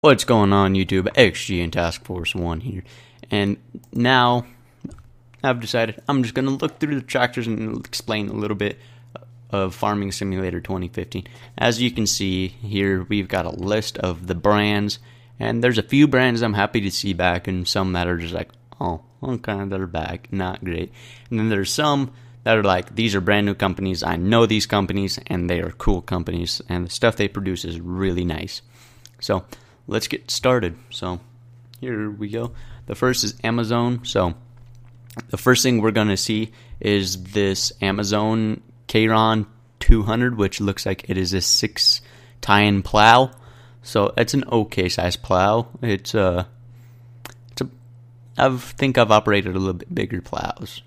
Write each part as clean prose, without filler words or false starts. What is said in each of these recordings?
What's going on, YouTube? XG and Task Force 1 here. And now I've decided I'm just going to look through the tractors and explain a little bit of Farming Simulator 2015. As you can see here, we've got a list of the brands, and there's a few brands I'm happy to see back, and some that are just like, oh, okay, they're back, not great. And then there's some that are like, these are brand new companies, I know these companies, and they are cool companies, and the stuff they produce is really nice. So let's get started. So here we go. The first is Amazone. So the first thing we're going to see is this Amazone Chiron 200, which looks like it is a 6-tie-in plow. So it's an okay size plow. I think I've operated a little bit bigger plows.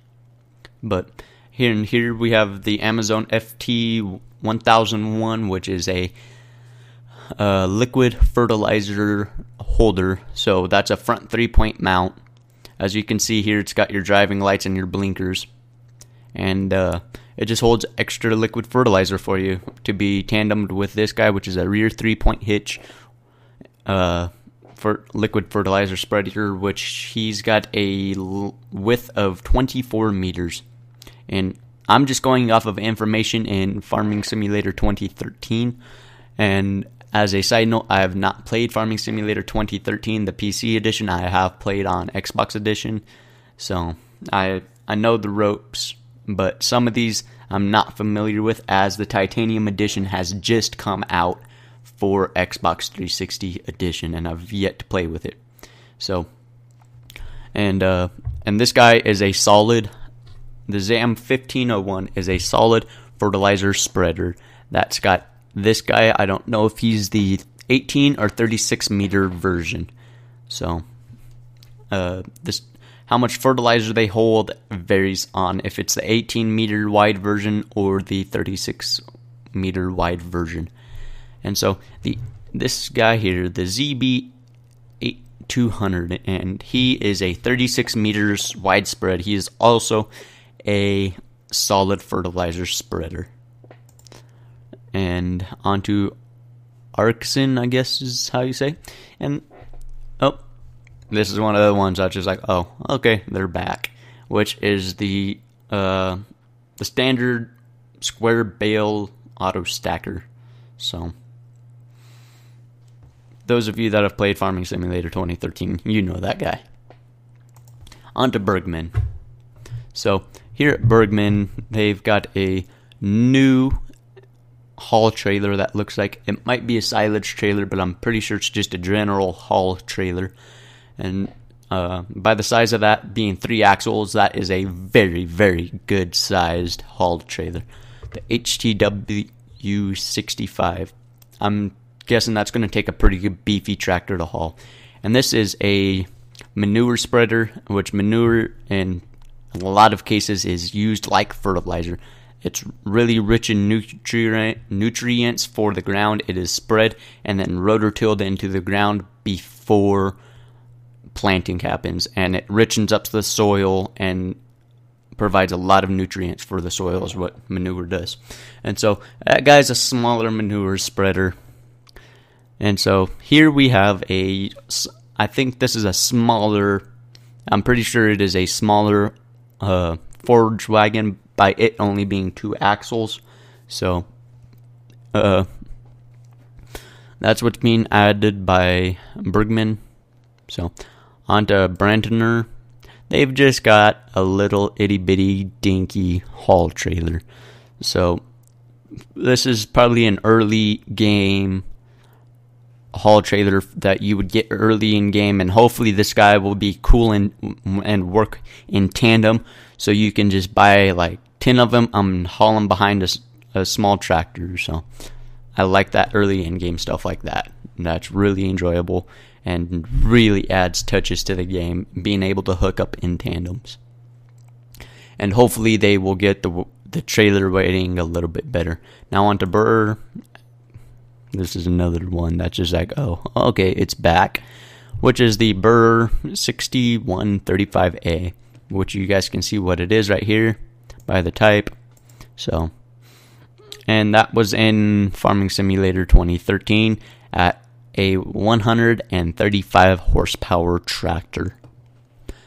But here we have the Amazone FT 1001, which is a liquid fertilizer holder. So that's a front 3-point mount. As you can see here, it's got your driving lights and your blinkers, and it just holds extra liquid fertilizer for you to be tandemed with this guy, which is a rear 3-point hitch for liquid fertilizer spreader, which he's got a width of 24 meters. And I'm just going off of information in Farming Simulator 2013, and as a side note, I have not played Farming Simulator 2013, the PC edition. I have played on Xbox edition, so I know the ropes, but some of these I'm not familiar with, as the Titanium edition has just come out for Xbox 360 edition, and I've yet to play with it. So, and this guy is a solid. The ZAM 1501 is a solid fertilizer spreader that's got this guy. I don't know if he's the 18 or 36 meter version. So, how much fertilizer they hold varies on if it's the 18 meter wide version or the 36 meter wide version. And so this guy here, the ZB 200, and he is a 36 meters widespread. He is also a solid fertilizer spreader. And onto Arxen, I guess is how you say. And this is one of the ones I was just like, oh, okay, they're back, which is the standard square bale auto stacker. So those of you that have played Farming Simulator 2013, you know that guy. Onto Bergman. So here at Bergman, they've got a new haul trailer that looks like it might be a silage trailer, but I'm pretty sure it's just a general haul trailer. And by the size of that being 3 axles, that is a very, very good sized haul trailer. The HTW 65. I'm guessing that's going to take a pretty good beefy tractor to haul. And this is a manure spreader, which manure in a lot of cases is used like fertilizer. It's really rich in nutrients for the ground. It is spread and then rotor-tilled into the ground before planting happens, and it richens up the soil and provides a lot of nutrients for the soil, is what manure does. And so that guy's a smaller manure spreader. And so here we have I think this is a smaller, I'm pretty sure it is a smaller forage wagon, by it only being 2 axles. So that's what's being added by Bergman. So onto Brandner. They've just got a little itty bitty dinky haul trailer. So this is probably an early game haul trailer that you would get early in game, and hopefully this guy will be cool and work in tandem, so you can just buy like 10 of them and haul them behind a small tractor. So I like that early in game stuff like that. That's really enjoyable and really adds touches to the game, being able to hook up in tandems. And hopefully they will get the trailer weighting a little bit better. Now onto Burr. This is another one that's just like, oh, okay, it's back, which is the Burr 6135A, which you guys can see what it is right here by the type. So, and that was in Farming Simulator 2013 at a 135 horsepower tractor.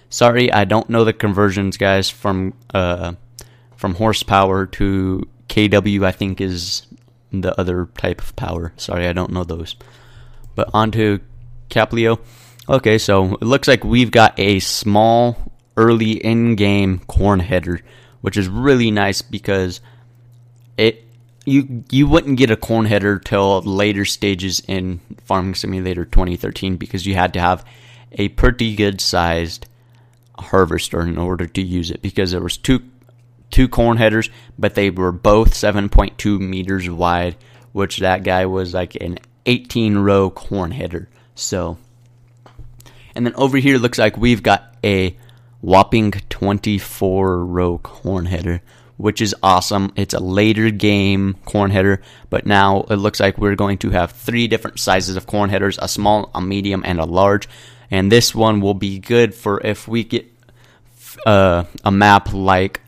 Sorry, I don't know the conversions, guys, from horsepower to kW, I think is the other type of power. Sorry, I don't know those. But on to Capilio. Okay, so it looks like we've got a small, early in-game corn header, which is really nice because you wouldn't get a corn header till later stages in Farming Simulator 2013 because you had to have a pretty good sized harvester in order to use it, because there was two corn headers, but they were both 7.2 meters wide, which that guy was like an 18-row corn header. So, and then over here looks like we've got a whopping 24-row corn header, which is awesome. It's a later game corn header, but now it looks like we're going to have 3 different sizes of corn headers: a small, a medium, and a large. And this one will be good for if we get a map like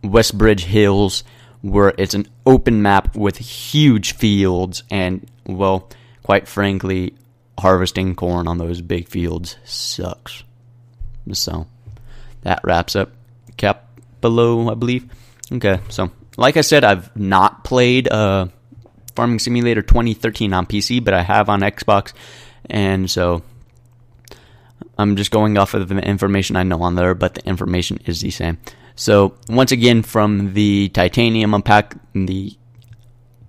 Westbridge Hills, where it's an open map with huge fields, and, well, quite frankly, harvesting corn on those big fields sucks. So, that wraps up Capilio, I believe. Okay, so, like I said, I've not played Farming Simulator 2013 on PC, but I have on Xbox, and so I'm just going off of the information I know on there, but the information is the same. So, once again, from the Titanium Unpack, the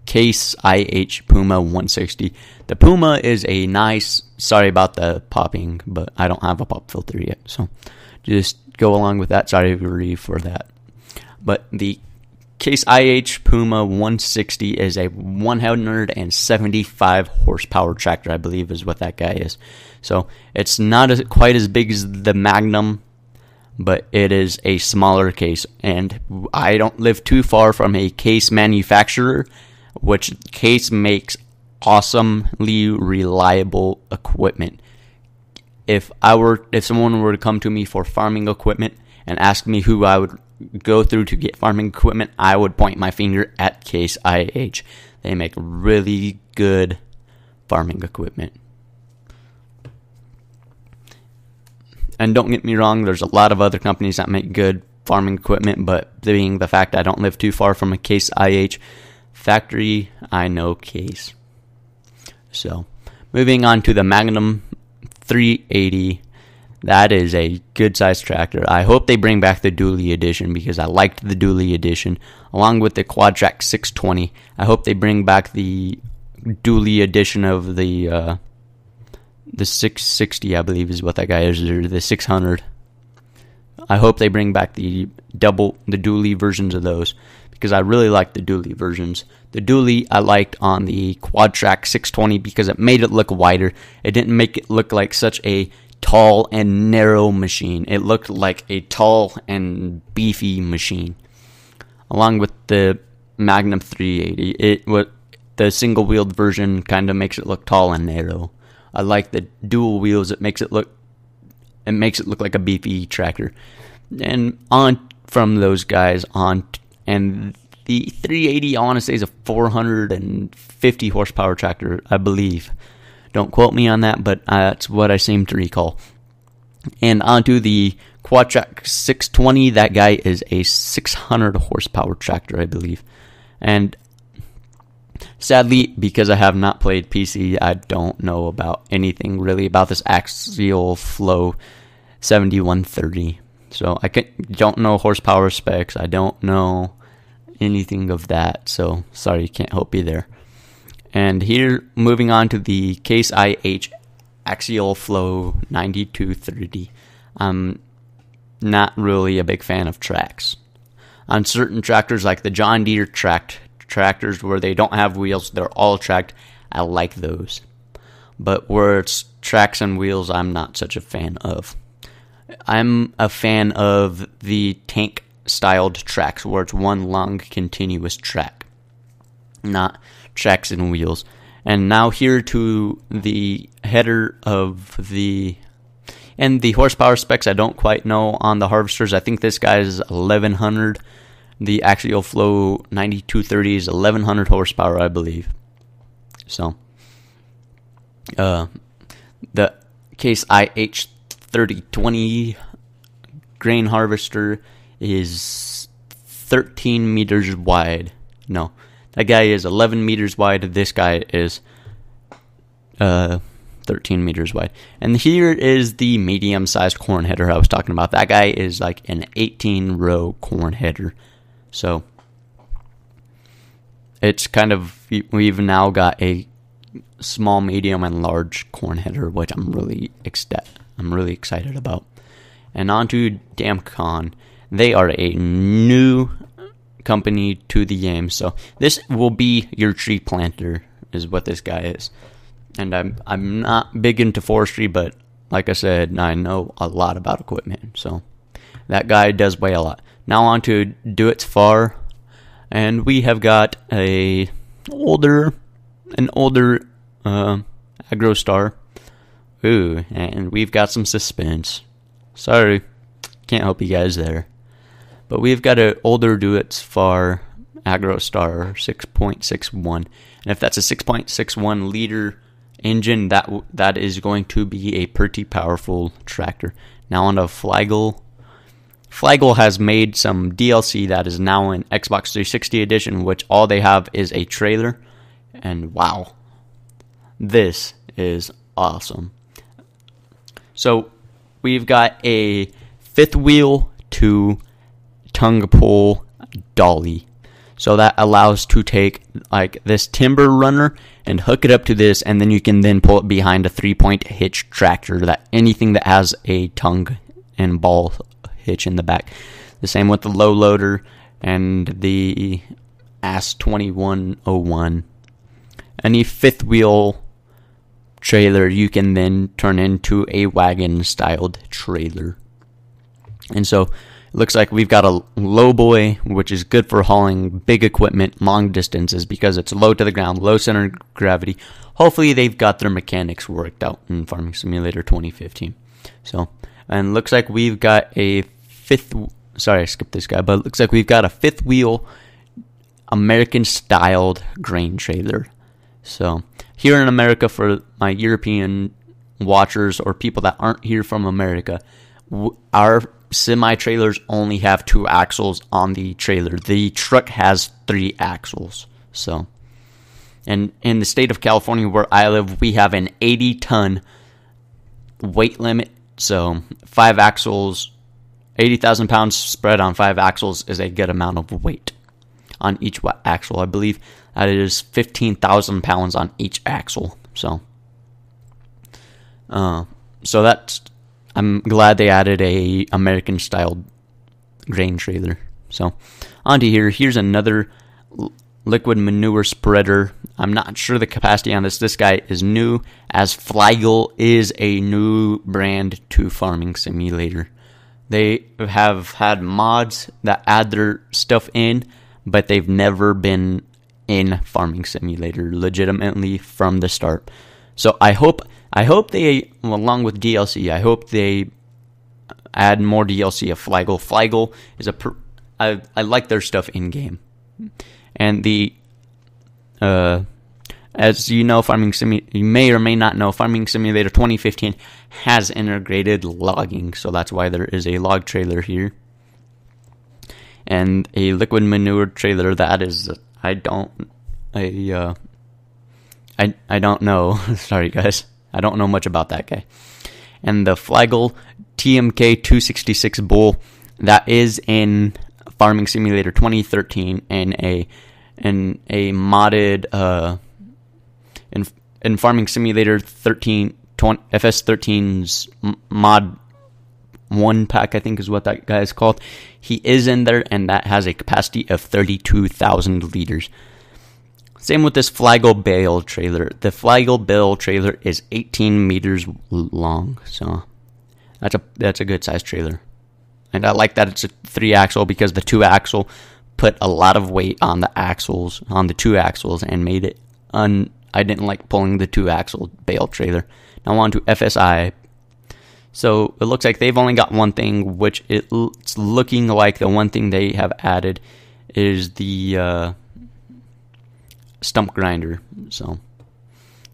Case IH Puma 160. The Puma is a nice, sorry about the popping, but I don't have a pop filter yet, so just go along with that. Sorry for that. But the Case IH Puma 160 is a 175 horsepower tractor, I believe is what that guy is. So it's not quite as big as the Magnum, but it is a smaller case. And I don't live too far from a case manufacturer, which Case makes awesomely reliable equipment. If someone were to come to me for farming equipment and ask me who I would go through to get farming equipment, I would point my finger at Case IH. They make really good farming equipment. And don't get me wrong, there's a lot of other companies that make good farming equipment, but being the fact I don't live too far from a Case IH factory, I know Case. So, moving on to the Magnum 380. That is a good-sized tractor. I hope they bring back the Dually Edition because I liked the Dually Edition, along with the Quadtrac 620. I hope they bring back the Dually Edition of the 660, I believe is what that guy is, or the 600. I hope they bring back the Dually versions of those, because I really like the Dually versions. The Dually I liked on the Quadtrac 620 because it made it look wider. It didn't make it look like such a tall and narrow machine. It looked like a tall and beefy machine. Along with the Magnum 380, the single-wheeled version kind of makes it look tall and narrow. I like the dual wheels. It makes it look like a beefy tractor. And on from those guys on, and the 380 I want to say is a 450 horsepower tractor, I believe. Don't quote me on that, but that's what I seem to recall. And onto the Quadtrac 620, that guy is a 600 horsepower tractor, I believe. And sadly, because I have not played PC, I don't know about anything really about this Axial Flow 7130. So I don't know horsepower specs. I don't know anything of that. So sorry, can't help you there. And here, moving on to the Case IH Axial Flow 9230. I'm not really a big fan of tracks. On certain tractors like the John Deere tractors where they don't have wheels, they're all tracked, I like those. But where it's tracks and wheels, I'm not such a fan of. I'm a fan of the tank-styled tracks where it's one long continuous track, not tracks and wheels. And now here to the header of the horsepower specs. I don't quite know on the harvesters. I think this guy is 1100. The Axial Flow 9230 is 1100 horsepower, I believe. So, The Case IH3020 grain harvester is 13 meters wide. No, that guy is 11 meters wide. This guy is 13 meters wide. And here is the medium-sized corn header I was talking about. That guy is like an 18-row corn header. So it's kind of, we've now got a small, medium, and large corn header, which I'm really excited about. And on to Damcon. They are a new company to the game. So this will be your tree planter, is what this guy is. And I'm not big into forestry, but like I said, I know a lot about equipment. So that guy does weigh a lot. Now on to DoIt's and we have got an older AgroStar. Ooh, and we've got some suspense. Sorry, can't help you guys there. But we've got an older DoIt's AgroStar 6.61, and if that's a 6.61 liter engine, that is going to be a pretty powerful tractor. Now on to Flagel. Flagel has made some DLC that is now in Xbox 360 edition, which all they have is a trailer. And wow, this is awesome. So we've got a fifth wheel to tongue pull dolly. So that allows to take like this timber runner and hook it up to this, and then you can then pull it behind a 3-point hitch tractor, that anything that has a tongue and ball hitch in the back. The same with the low loader and the AS2101. Any fifth wheel trailer you can then turn into a wagon styled trailer. And so it looks like we've got a low boy, which is good for hauling big equipment long distances because it's low to the ground, low center of gravity. Hopefully they've got their mechanics worked out in Farming Simulator 2015. So, and looks like we've got a sorry, I skipped this guy, but it looks like we've got a fifth wheel American styled grain trailer. So here in America, for my European watchers or people that aren't here from America, our semi-trailers only have 2 axles on the trailer. The truck has 3 axles. So, and in the state of California where I live, we have an 80-ton weight limit. So 5 axles, 80,000 pounds spread on 5 axles is a good amount of weight on each axle. I believe that is 15,000 pounds on each axle. So that's, I'm glad they added a American style grain trailer. So on to here. Here's another liquid manure spreader. I'm not sure the capacity on this. This guy is new, as Flagel is a new brand to Farming Simulator. They have had mods that add their stuff in, but they've never been in Farming Simulator legitimately from the start. So I hope they, along with DLC, I hope they add more DLC of Flagel. Flagel is I like their stuff in game, and as you know, you may or may not know, Farming Simulator 2015 has integrated logging, so that's why there is a log trailer here. And a liquid manure trailer that is, I don't know. Sorry guys, I don't know much about that guy. And the Flagel TMK 266 bull, that is in Farming Simulator 2013 in a modded in Farming Simulator 13 FS13's mod 1 pack, I think is what that guy is called. He is in there, and that has a capacity of 32,000 liters. Same with this Flagel bale trailer. The Flagel bale trailer is 18 meters long, so that's a good size trailer. And I like that it's a 3-axle, because the 2-axle put a lot of weight on the axles, on the 2 axles, and made it I didn't like pulling the 2-axle bale trailer. Now on to FSI. So it looks like they've only got one thing, which it's looking like the one thing they have added is the stump grinder. So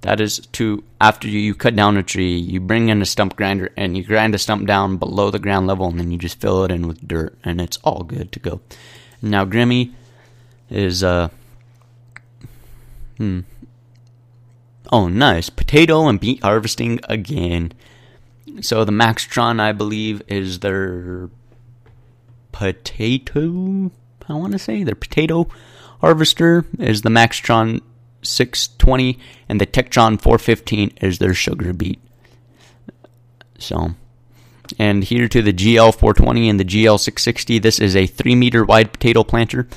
That is to, after you cut down a tree, you bring in a stump grinder and you grind the stump down below the ground level, and then you just fill it in with dirt, and it's all good to go. Now Grimmy is oh nice, potato and beet harvesting again. So the Maxtron, I believe, is their potato, I want to say their potato harvester is the Maxtron 620, and the Tektron 415 is their sugar beet. So, and here to the GL 420 and the GL 660, this is a 3 meter wide potato planter,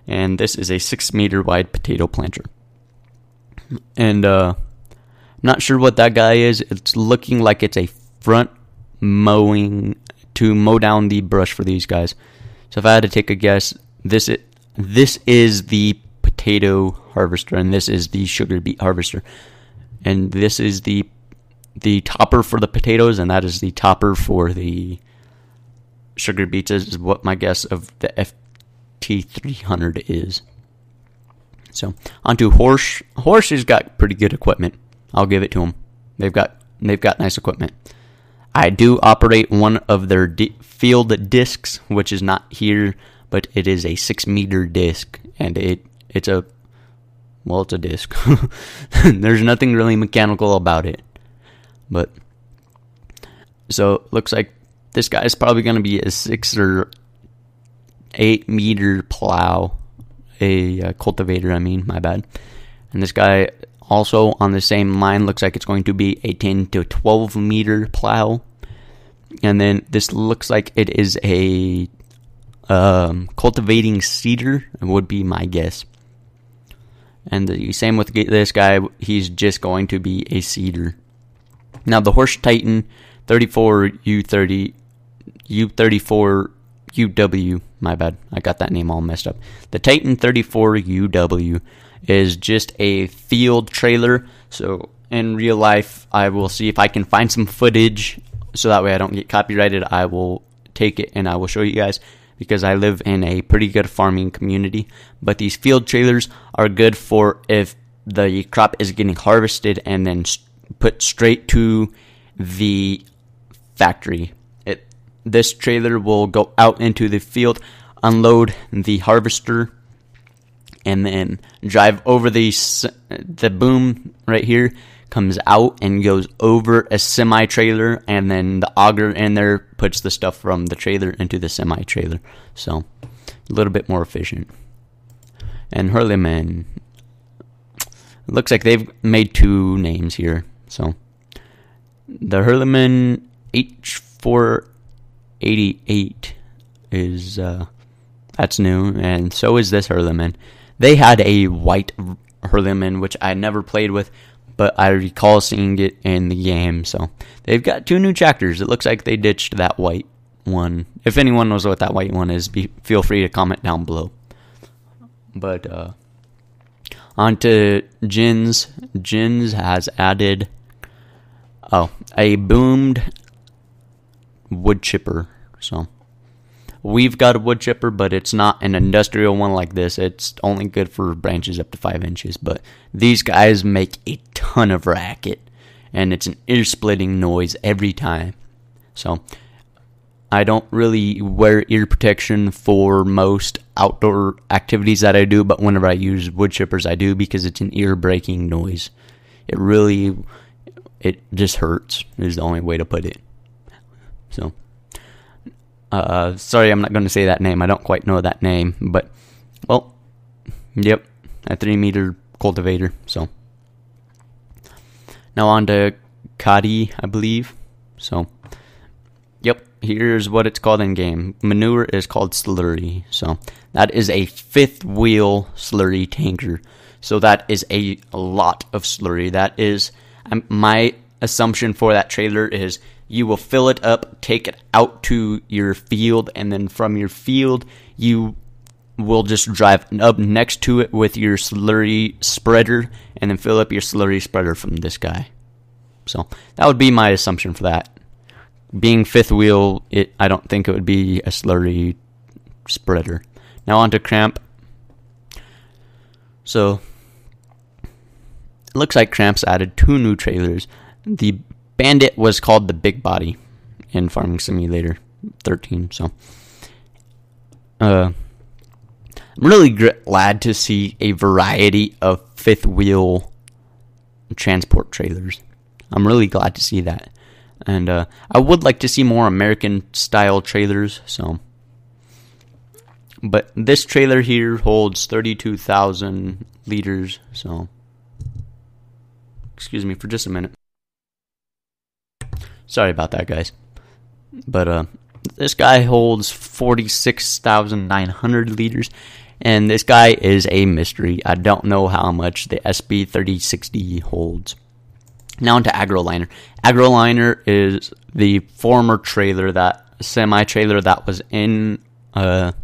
and this is a 6 meter wide potato planter. And not sure what that guy is. It's looking like it's a front mowing to mow down the brush for these guys. So if I had to take a guess, this is the potato harvester, and this is the sugar beet harvester, and this is the topper for the potatoes, and that is the topper for the sugar beets, is what my guess of the FT300 is. So onto Horsch. Horsch has got pretty good equipment. I'll give it to them. They've got nice equipment. I do operate one of their field discs, which is not here, but it is a 6 meter disc, and it's a disc. There's nothing really mechanical about it. But so looks like this guy is probably going to be a 6 or 8 meter plow, a cultivator. I mean, my bad. And this guy also on the same line looks like it's going to be a 10 to 12 meter plow. And then this looks like it is a cultivating seeder, would be my guess. And the same with this guy, he's just going to be a seeder. Now the Horsch Titan 34U30 U34UW, my bad, I got that name all messed up. The Titan 34UW is just a field trailer. So in real life, I will see if I can find some footage, so that way I don't get copyrighted. I will take it and I will show you guys, because I live in a pretty good farming community. But these field trailers are good for if the crop is getting harvested and then put straight to the factory. This trailer will go out into the field, unload the harvester, and then drive over the boom right here, comes out and goes over a semi-trailer, and then the auger in there puts the stuff from the trailer into the semi-trailer. So a little bit more efficient. And Hurleyman, it looks like they've made 2 names here. So the Hurleyman H488 is that's new, and so is this Hurleyman. They had a white Hurleyman, which I never played with, but I recall seeing it in the game. So they've got 2 new tractors. It looks like they ditched that white one. If anyone knows what that white one is, feel free to comment down below. But on to Jins. Jins has added a boomed wood chipper. So we've got a wood chipper, but it's not an industrial one like this. It's only good for branches up to 5 inches. But these guys make a ton of racket, and it's an ear-splitting noise every time. So I don't really wear ear protection for most outdoor activities that I do, but whenever I use wood chippers, I do, because it's an ear-breaking noise. It just hurts, is the only way to put it. So sorry, I'm not going to say that name. I don't quite know that name, but, well, yep, a 3 meter cultivator. So now on to Kadi, I believe. So, yep, here's what it's called in game. Manure is called slurry. So that is a 5th wheel slurry tanker. So that is a lot of slurry. That is, my assumption for that trailer is you will fill it up, take it out to your field, and then from your field, you will just drive up next to it with your slurry spreader, and then fill up your slurry spreader from this guy. So that would be my assumption for that. Being 5th wheel, I don't think it would be a slurry spreader. Now on to Cramp. So It looks like Cramps added 2 new trailers. The Bandit was called the Big Body in Farming Simulator 13. So, I'm really glad to see a variety of fifth wheel transport trailers. I'm really glad to see that. And I would like to see more American style trailers. So, but this trailer here holds 32,000 liters. So, excuse me for just a minute. Sorry about that, guys. But this guy holds 46,900 liters. And this guy is a mystery. I don't know how much the SB3060 holds. Now into AgroLiner. AgroLiner is the former trailer, that semi-trailer that was in Farming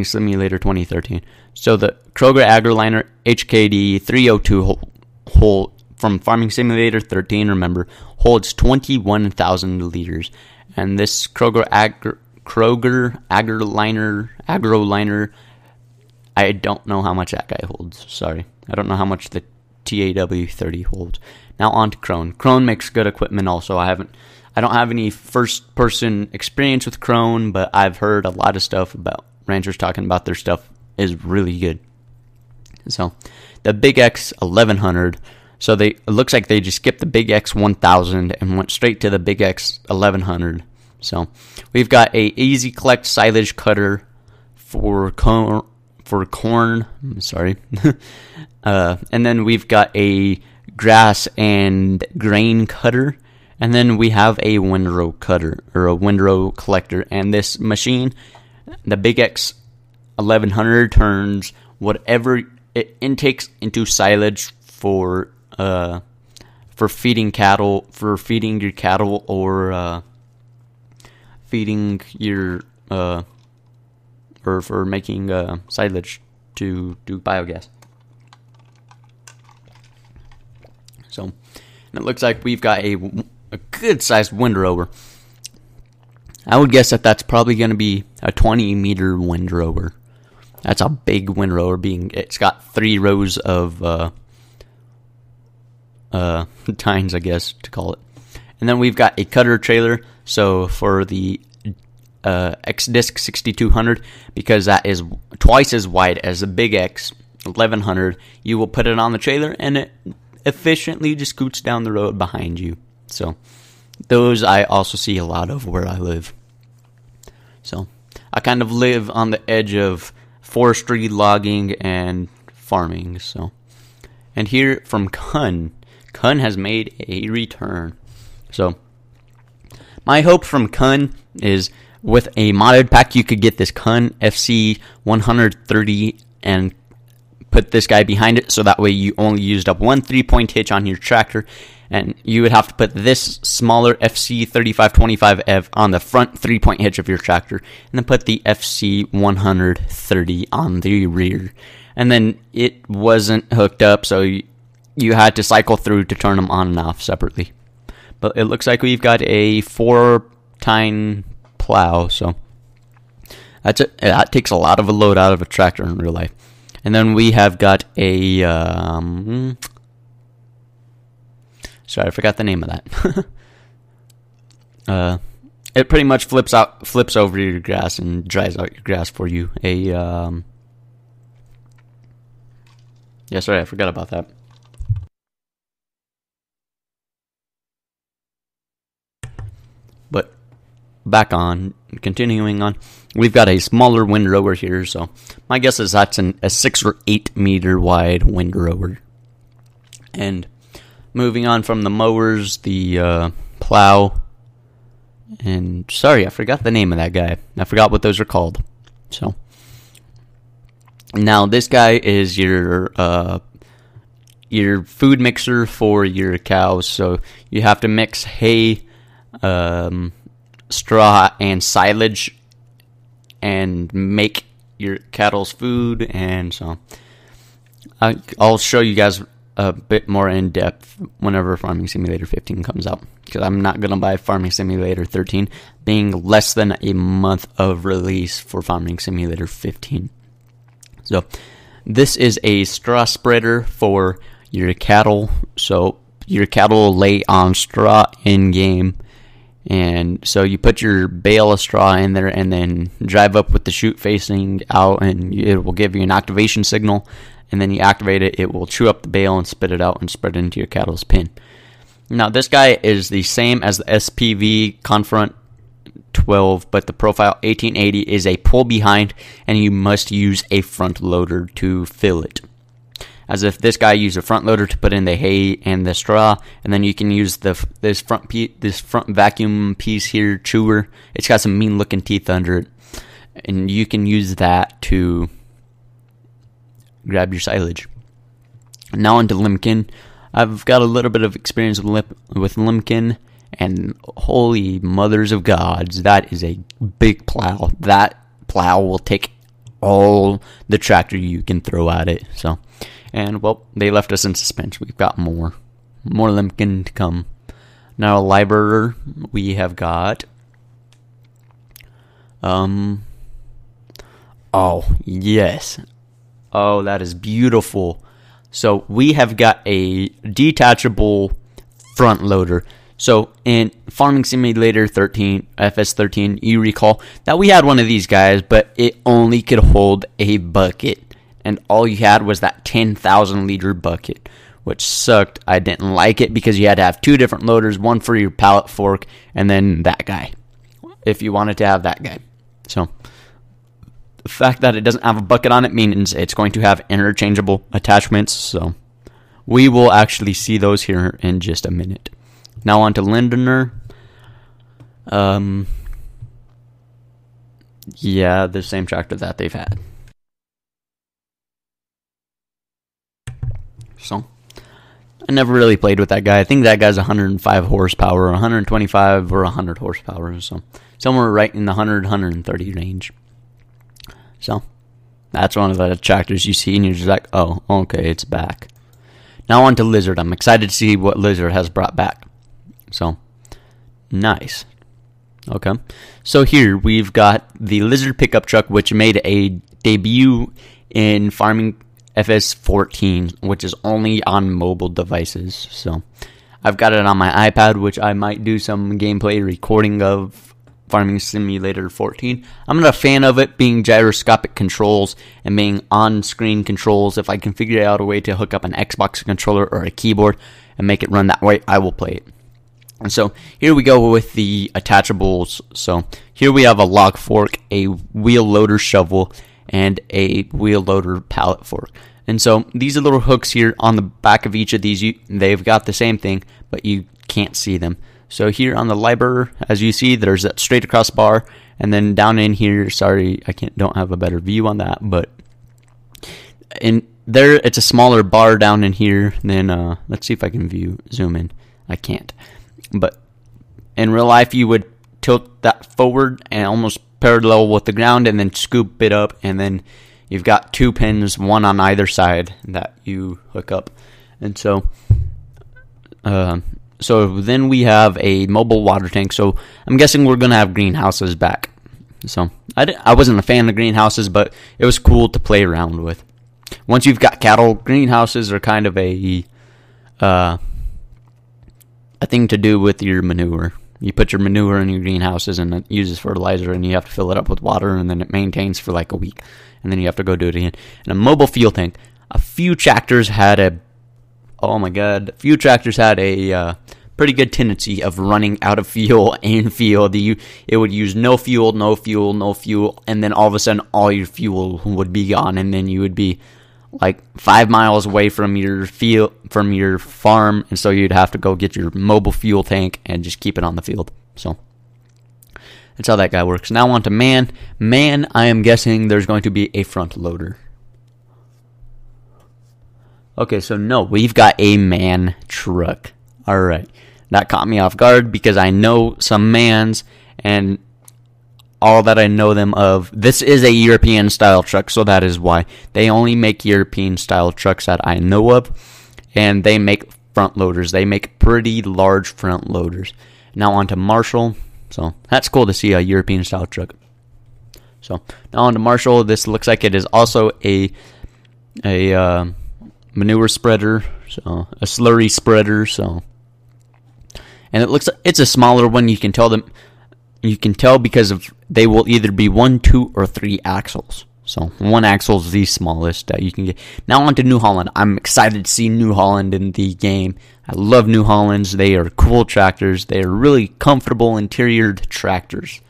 Simulator 2013. So the Kroger AgroLiner HKD 302 hold from Farming Simulator 13, remember, holds 21,000 liters. And this Kroger AgroLiner, I don't know how much that guy holds. Sorry. I don't know how much the TAW30 holds. Now on to Krone. Krone makes good equipment also. I don't have any first person experience with Krone, but I've heard a lot of stuff about ranchers talking about their stuff is really good. So the Big X 1100. So it looks like they just skipped the Big X 1000 and went straight to the Big X 1100. So we've got a easy collect silage cutter for corn. Sorry. And then we've got a grass and grain cutter. And then we have a windrow cutter, or a windrow collector. And this machine, the Big X 1100, turns whatever it intakes into silage for feeding cattle, or feeding your or for making silage to do biogas. So, and it looks like we've got a good-sized windrower. I would guess that that's probably going to be a 20-meter windrower. That's a big windrower. It's got 3 rows of tines, I guess, to call it. And then we've got a cutter trailer. So for the X-Disc 6200, because that is twice as wide as the Big X 1100, you will put it on the trailer and it efficiently just scoots down the road behind you. So those I also see a lot of where I live. So I kind of live on the edge of forestry, logging, and farming. So, and here from Kun has made a return. So my hope from Kun is, with a modded pack, you could get this Kun FC 130 and put this guy behind it, so that way you only used up 1 3-point hitch on your tractor, and you would have to put this smaller FC 3525F on the front 3-point hitch of your tractor, and then put the FC 130 on the rear. And then it wasn't hooked up, so you had to cycle through to turn them on and off separately. But it looks like we've got a 4-tine plow, so that takes a lot of a load out of a tractor in real life. And then we have got a sorry, I forgot the name of that. It pretty much flips over your grass and dries out your grass for you. Yeah, sorry, I forgot about that. But continuing on, we've got a smaller windrower here, so my guess is that's a 6 or 8 meter wide windrower. And moving on from the mowers, the plow, and sorry, I forgot the name of that guy. I forgot what those are called. So now this guy is your food mixer for your cows. So you have to mix hay, straw, and silage, and make your cattle's food. And so I'll show you guys a bit more in depth whenever Farming Simulator 15 comes out, because I'm not going to buy Farming Simulator 13, being less than a month of release for Farming Simulator 15. So this is a straw spreader for your cattle. So your cattle will lay on straw in game. And so you put your bale of straw in there and then drive up with the chute facing out, and it will give you an activation signal. And then you activate it, it will chew up the bale and spit it out and spread it into your cattle's pen. Now this guy is the same as the SPV Confront 12, but the Profile 1880 is a pull behind, and you must use a front loader to fill it. As if this guy used a front loader to put in the hay and the straw, and then you can use this front vacuum piece here, chewer. It's got some mean looking teeth under it, and you can use that to grab your silage. Now onto Limken. I've got a little bit of experience with Limken, and holy mothers of gods, that is a big plow. That plow will take all the tractor you can throw at it. So. And, well, they left us in suspense. We've got more Limken to come. Now, Liber, we have got... Oh, yes. Oh, that is beautiful. So, we have got a detachable front loader. So, in Farming Simulator 13, FS13, you recall that we had one of these guys, but it only could hold a bucket. And all you had was that 10,000 liter bucket, which sucked. I didn't like it because you had to have two different loaders, one for your pallet fork, and then that guy, if you wanted to have that guy. So the fact that it doesn't have a bucket on it means it's going to have interchangeable attachments. So we will actually see those here in just a minute. Now on to Lindner. Yeah, the same tractor that they've had. So, I never really played with that guy. I think that guy's 105 horsepower, 125 or 100 horsepower. So, somewhere right in the 100, 130 range. So, that's one of the tractors you see and you're just like, oh, okay, it's back. Now on to Lizard. I'm excited to see what Lizard has brought back. So, nice. Okay. So here we've got the Lizard pickup truck, which made a debut in Farming FS14, which is only on mobile devices. So I've got it on my iPad, which I might do some gameplay recording of Farming Simulator 14. I'm not a fan of it being gyroscopic controls and being on-screen controls. If I can figure out a way to hook up an Xbox controller or a keyboard and make it run that way, I will play it. And so here we go with the attachables. So here we have a log fork, a wheel loader shovel, and a wheel loader pallet fork. And so these are little hooks here on the back of each of these. They've got the same thing, but you can't see them. So here on the Liber, as you see, there's that straight across bar, and then down in here, sorry, don't have a better view on that, but in there it's a smaller bar down in here. Then let's see if I can zoom in. I can't. But in real life, you would tilt that forward and almost parallel with the ground and then scoop it up, and then you've got two pins, one on either side, that you hook up. And so then we have a mobile water tank. So I'm guessing we're going to have greenhouses back. So I wasn't a fan of greenhouses, but it was cool to play around with. Once you've got cattle, greenhouses are kind of a thing to do with your manure. You put your manure in your greenhouses and it uses fertilizer, and you have to fill it up with water, and then it maintains for like a week, and then you have to go do it again. And a mobile fuel tank. A few tractors had a pretty good tendency of running out of fuel in field. It would use no fuel, and then all of a sudden all your fuel would be gone, and then you would be like 5 miles away from your farm, and so you'd have to go get your mobile fuel tank and just keep it on the field. So that's how that guy works. Now on to Man. Man, I am guessing there's going to be a front loader. Okay, so no, we've got a Man truck. Alright, that caught me off guard because I know some Mans, and all that I know them of, this is a European style truck, so that is why. They only make European style trucks that I know of, and they make front loaders. They make pretty large front loaders. Now on to Marshall. So that's cool to see a European style truck. So now on to Marshall. This looks like it is also a manure spreader so a slurry spreader. So, and it looks like it's a smaller one. You can tell them. You can tell because of they will either be 1, 2, or 3 axles. So one axle is the smallest that you can get. Now on to New Holland. I'm excited to see New Holland in the game. I love New Hollands. They are cool tractors. They are really comfortable interior tractors.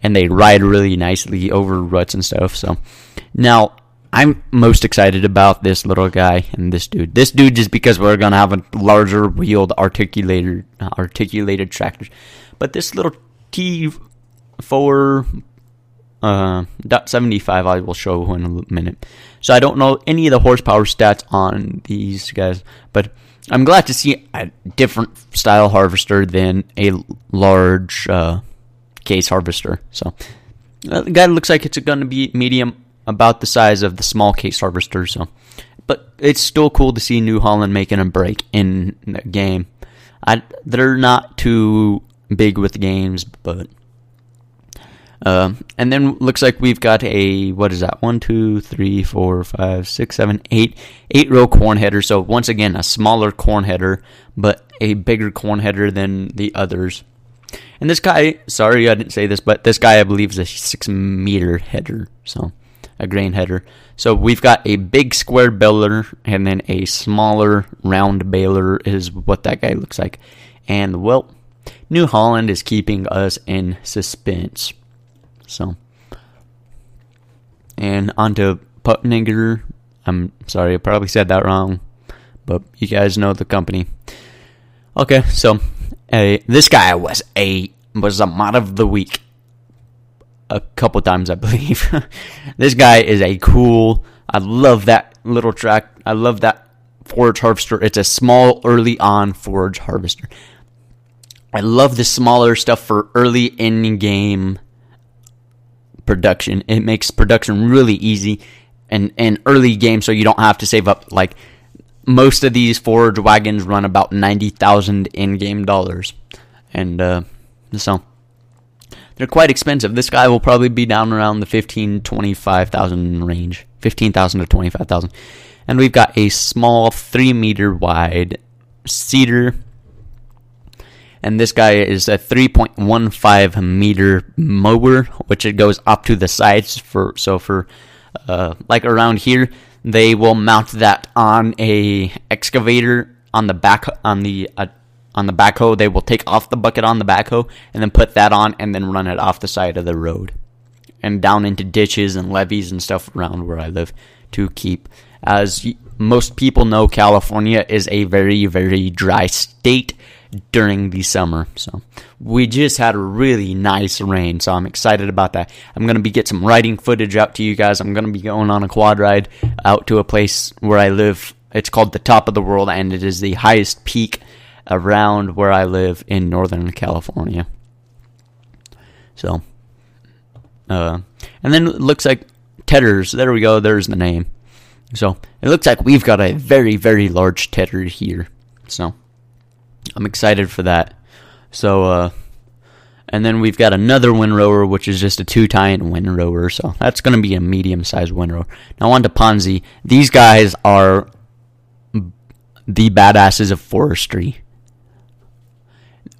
And they ride really nicely over ruts and stuff. So now I'm most excited about this little guy and this dude. This dude just because we're going to have a larger wheeled articulated tractors. But this little T4 .75 I will show in a minute. So I don't know any of the horsepower stats on these guys, but I'm glad to see a different style harvester than a large case harvester. So the guy looks like it's going to be medium, about the size of the small case harvester. So, but it's still cool to see New Holland making a break in the game. They're not too big with games, but and then looks like we've got a, what is that, 1, 2, 3, 4, 5, 6, 7, 8 row corn header. So once again, a smaller corn header, but a bigger corn header than the others. And this guy, sorry I didn't say this, but this guy I believe is a 6-meter header, so a grain header. So we've got a big square baler and then a smaller round baler is what that guy looks like. And well, New Holland is keeping us in suspense. So, and on to Puttinger. I'm sorry, I probably said that wrong, but you guys know the company. Okay, so this guy was a mod of the week a couple times, I believe. This guy is a cool. I love that little track. I love that forage harvester. It's a small early on forage harvester. I love the smaller stuff for early in-game production. It makes production really easy and early game, so you don't have to save up. Like most of these forage wagons run about 90,000 in-game dollars, and so they're quite expensive. This guy will probably be down around the 25,000 range, 15,000 to 25,000. And we've got a small 3-meter wide cedar. And this guy is a 3.15 meter mower, which it goes up to the sides for like around here, they will mount that on a excavator on the back on the backhoe. They will take off the bucket on the backhoe and then put that on and then run it off the side of the road and down into ditches and levees and stuff around where I live to keep. As most people know, California is a very, very dry state during the summer. So we just had a really nice rain, so I'm excited about that. I'm going to get some riding footage out to you guys. I'm going to be going on a quad ride out to a place where I live. It's called the Top of the World, and it is the highest peak around where I live in Northern California. So, and then it looks like Tedders. There we go. There's the name. So it looks like we've got a very, very large tedder here. So I'm excited for that. So, and then we've got another windrower, which is just a 2-tie-in windrower. So that's going to be a medium-sized windrower. Now on to Ponzi. These guys are the badasses of forestry.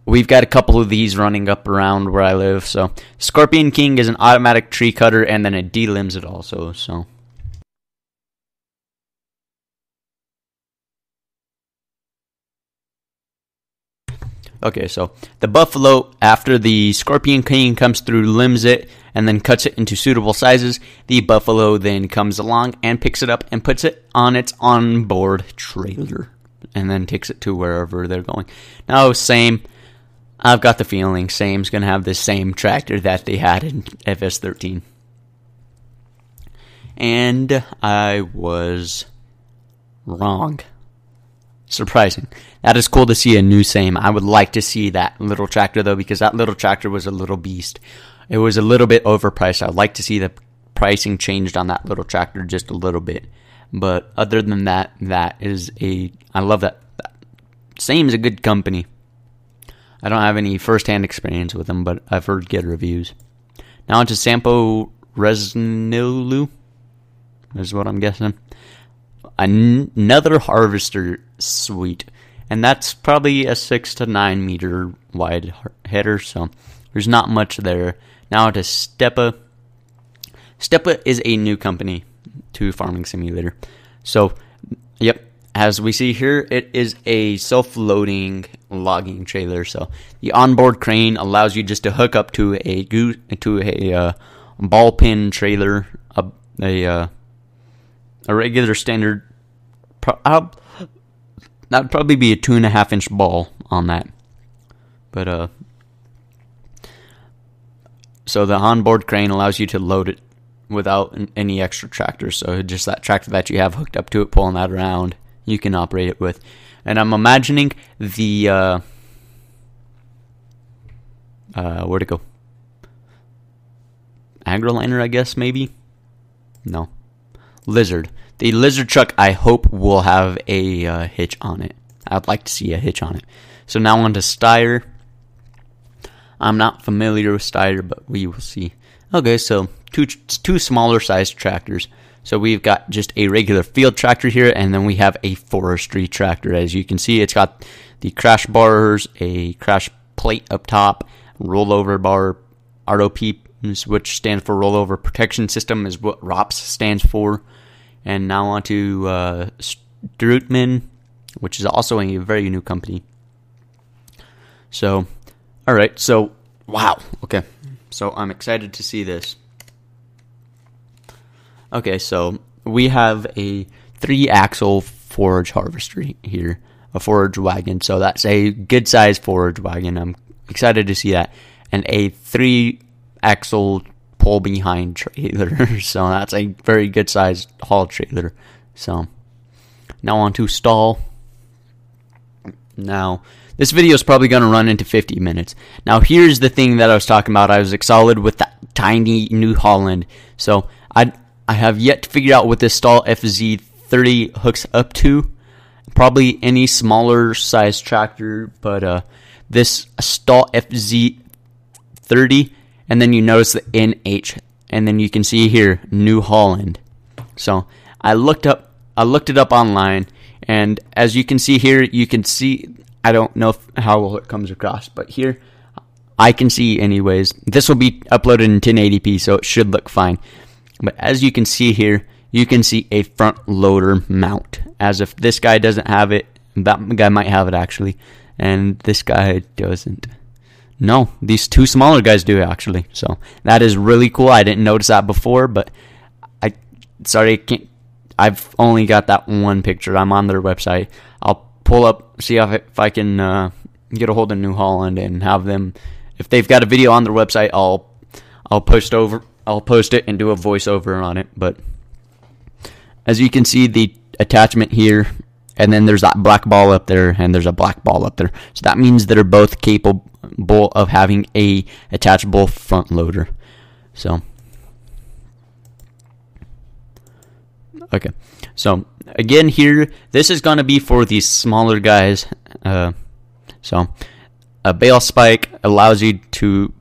We've got a couple of these running up around where I live. So Scorpion King is an automatic tree cutter, and then it delimbs it also. So. Okay, so the Buffalo, after the Scorpion King comes through, limbs it, and then cuts it into suitable sizes, the Buffalo then comes along and picks it up and puts it on its onboard trailer, and then takes it to wherever they're going. Now, same, I've got the feeling Same's going to have the same tractor that they had in FS13. And I was wrong. Surprising. That is cool to see a new Same. I would like to see that little tractor, though, because that little tractor was a little beast. It was a little bit overpriced. I'd like to see the pricing changed on that little tractor just a little bit. But other than that, I love that. Same's a good company. I don't have any first-hand experience with them, but I've heard good reviews. Now on to Sampo Resnilu, is what I'm guessing. another harvester suite, and that's probably a 6 to 9 meter wide header, so there's not much there. Now to Steppa. Steppa is a new company to Farming Simulator. So, yep, as we see here, it is a self-loading logging trailer. So the onboard crane allows you just to hook up to a ball pin trailer, a regular standard. That would probably be a 2.5-inch ball on that. But so the onboard crane allows you to load it without any extra tractor. So just that tractor that you have hooked up to it, pulling that around, you can operate it with. And I'm imagining the where'd it go? Agroliner, I guess, maybe? No. Lizard. The Lizard truck, I hope, will have a hitch on it. I'd like to see a hitch on it. So now on to Steyr. I'm not familiar with Steyr, but we will see. Okay, so two smaller sized tractors. So we've got just a regular field tractor here, and then we have a forestry tractor. As you can see, it's got the crash bars, a crash plate up top, rollover bar, ROP, which stands for Rollover Protection System, is what ROPS stands for. And now on to Strutman, which is also a very new company. So, alright, so, wow, okay. So I'm excited to see this. Okay, so we have a 3-axle forage harvester here, a forage wagon. So that's a good-sized forage wagon. I'm excited to see that. And a 3-axle pull-behind trailer. So that's a very good-sized haul trailer. So now on to stall. Now, this video is probably going to run into 50 minutes. Now, here's the thing that I was talking about. I was excited with that tiny New Holland. So I have yet to figure out what this stall FZ30 hooks up to. Probably any smaller size tractor, but this stall FZ30, and then you notice the NH, and then you can see here New Holland. So I looked it up online, and as you can see here, you can see, I don't know how well it comes across, but here I can see anyways. This will be uploaded in 1080p, so it should look fine. But as you can see here, you can see a front loader mount. As if this guy doesn't have it, that guy might have it actually, and this guy doesn't. No, these two smaller guys do actually. So that is really cool. I didn't notice that before, but I've only got that one picture. I'm on their website. I'll pull up, see if I can get a hold of New Holland and have them. If they've got a video on their website, I'll post it and do a voiceover on it. But as you can see, the attachment here, and then there's that black ball up there, and there's a black ball up there. So that means they're both capable of having a attachable front loader. So, okay. So again here, this is going to be for these smaller guys. So a bale spike allows you to,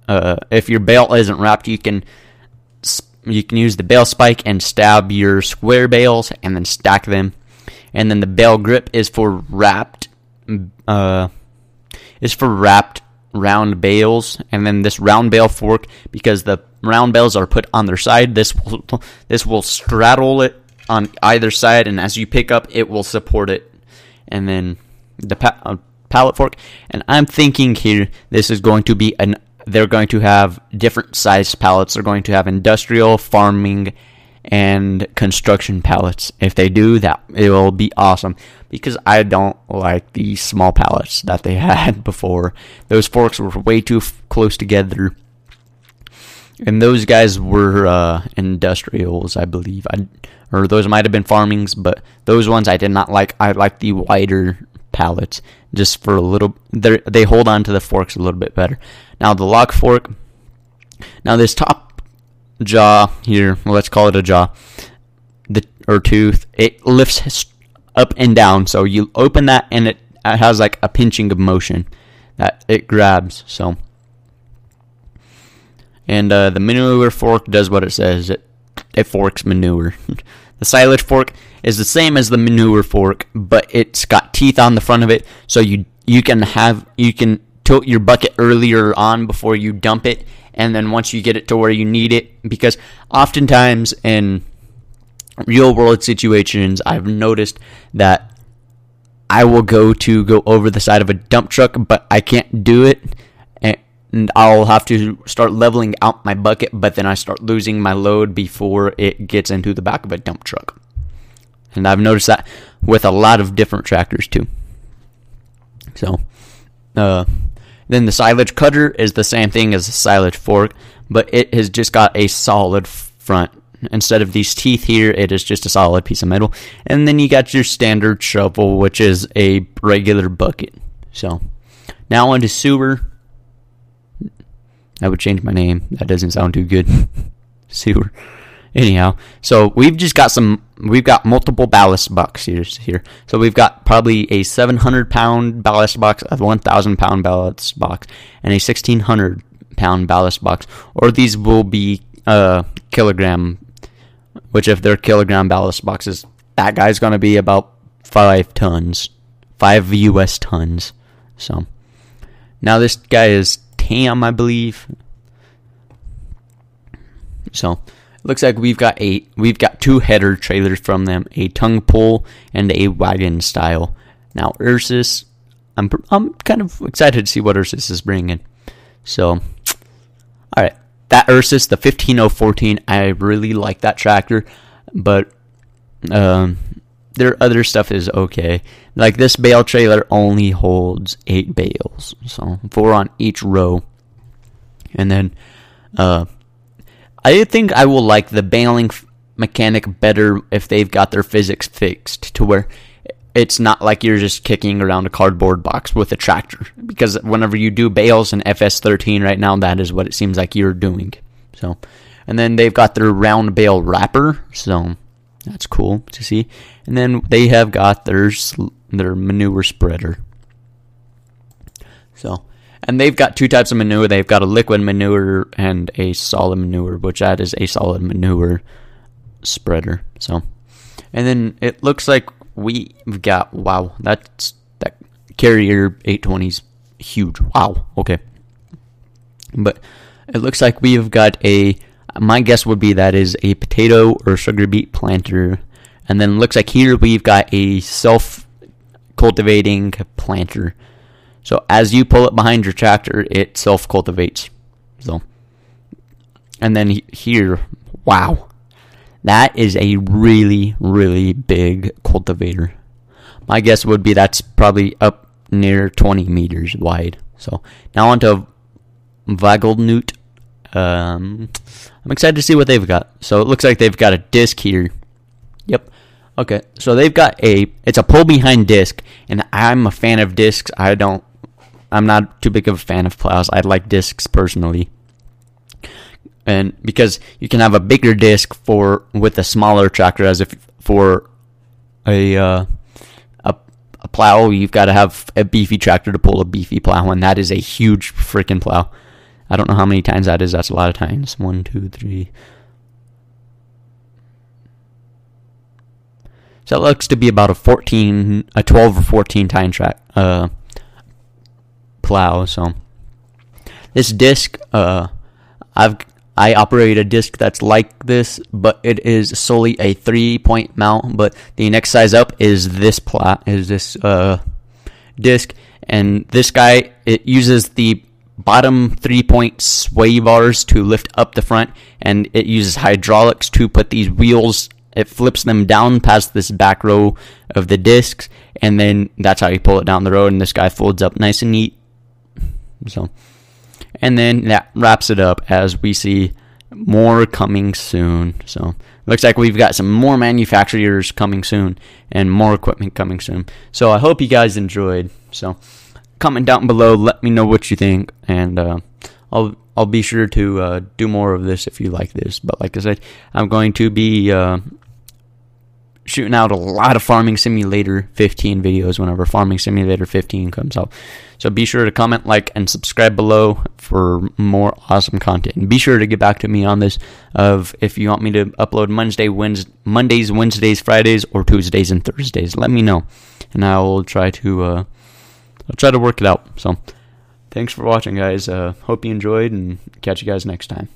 if your bale isn't wrapped, you can use the bale spike and stab your square bales and then stack them. And then the bale grip is for wrapped round bales. And then this round bale fork, because the round bales are put on their side, this will straddle it on either side, and as you pick up, it will support it. And then the pallet fork, and I'm thinking here this is going to be they're going to have different size pallets. They're going to have industrial, farming, and construction pallets. If they do that, it will be awesome, because I don't like the small pallets that they had before. Those forks were way too close together, and those guys were industrials, I believe. Or those might have been farmings, but those ones I did not like. I like the wider pallets, just for a little. They hold on to the forks a little bit better. Now the log fork. Now this top jaw here, well, let's call it a jaw, or tooth. It lifts up and down. So you open that, and it has like a pinching of motion that it grabs. So, and the manure fork does what it says. It forks manure. The silage fork is the same as the manure fork, but it's got teeth on the front of it, so you can tilt your bucket earlier on before you dump it, and then once you get it to where you need it, because oftentimes in real world situations, I've noticed that I will go over the side of a dump truck, but I can't do it, and I'll have to start leveling out my bucket, but then I start losing my load before it gets into the back of a dump truck. And I've noticed that with a lot of different tractors too. So, then the silage cutter is the same thing as the silage fork, but it has just got a solid front. Instead of these teeth here, it is just a solid piece of metal. And then you got your standard shovel, which is a regular bucket. So, now onto sewer. I would change my name. That doesn't sound too good. Sewer. Anyhow, so we've got multiple ballast boxes here. So we've got probably a 700-pound ballast box, a 1,000-pound ballast box, and a 1,600-pound ballast box. Or these will be kilogram, which if they're kilogram ballast boxes, that guy's going to be about 5 U.S. tons. So now this guy is TAM, I believe. So looks like we've got 2 header trailers from them, a tongue pull and a wagon style. Now Ursus, I'm kind of excited to see what Ursus is bringing. So, all right, that Ursus, the 15014, I really like that tractor, but their other stuff is okay. Like this bale trailer only holds 8 bales, so 4 on each row, and then I think I will like the baling mechanic better if they've got their physics fixed to where it's not like you're just kicking around a cardboard box with a tractor. Because whenever you do bales in FS13 right now, that is what it seems like you're doing. So, and then they've got their round bale wrapper, so that's cool to see. And then they have got their manure spreader. So, and they've got 2 types of manure. They've got a liquid manure and a solid manure, which that is a solid manure spreader. So, and then it looks like we've got, wow, that Carrier 820's huge. Wow, okay. But it looks like we've got my guess would be that is a potato or sugar beet planter. And then looks like here we've got a self-cultivating planter. So as you pull it behind your tractor, it self-cultivates. So, and then here, wow, that is a really, really big cultivator. My guess would be that's probably up near 20 meters wide. So now onto Vagelnut. I'm excited to see what they've got. So it looks like they've got a disc here. Yep. Okay. So they've got it's a pull behind disc, and I'm a fan of discs. I'm not too big of a fan of plows. I like discs personally. And because you can have a bigger disc with a smaller tractor, as if for a plow, you've got to have a beefy tractor to pull a beefy plow, and that is a huge freaking plow. I don't know how many times that is. That's a lot of times. 1, 2, 3. So it looks to be about a 12 or 14 time plow. So this disc, I operate a disc that's like this, but it is solely a 3-point mount. But the next size up is this disc, and this guy, it uses the bottom 3-point sway bars to lift up the front, and it uses hydraulics to put these wheels. It flips them down past this back row of the discs, and then that's how you pull it down the road, and this guy folds up nice and neat. So, and then that wraps it up as we see more coming soon. So looks like we've got some more manufacturers coming soon and more equipment coming soon. So I hope you guys enjoyed. So comment down below, let me know what you think, and I'll be sure to do more of this if you like this. But like I said, I'm going to be shooting out a lot of Farming Simulator 15 videos whenever Farming Simulator 15 comes out. So be sure to comment, like, and subscribe below for more awesome content. And be sure to get back to me on this of if you want me to upload Mondays, Wednesdays, Fridays, or Tuesdays and Thursdays. Let me know, and I will try to work it out. So thanks for watching, guys. Hope you enjoyed, and catch you guys next time.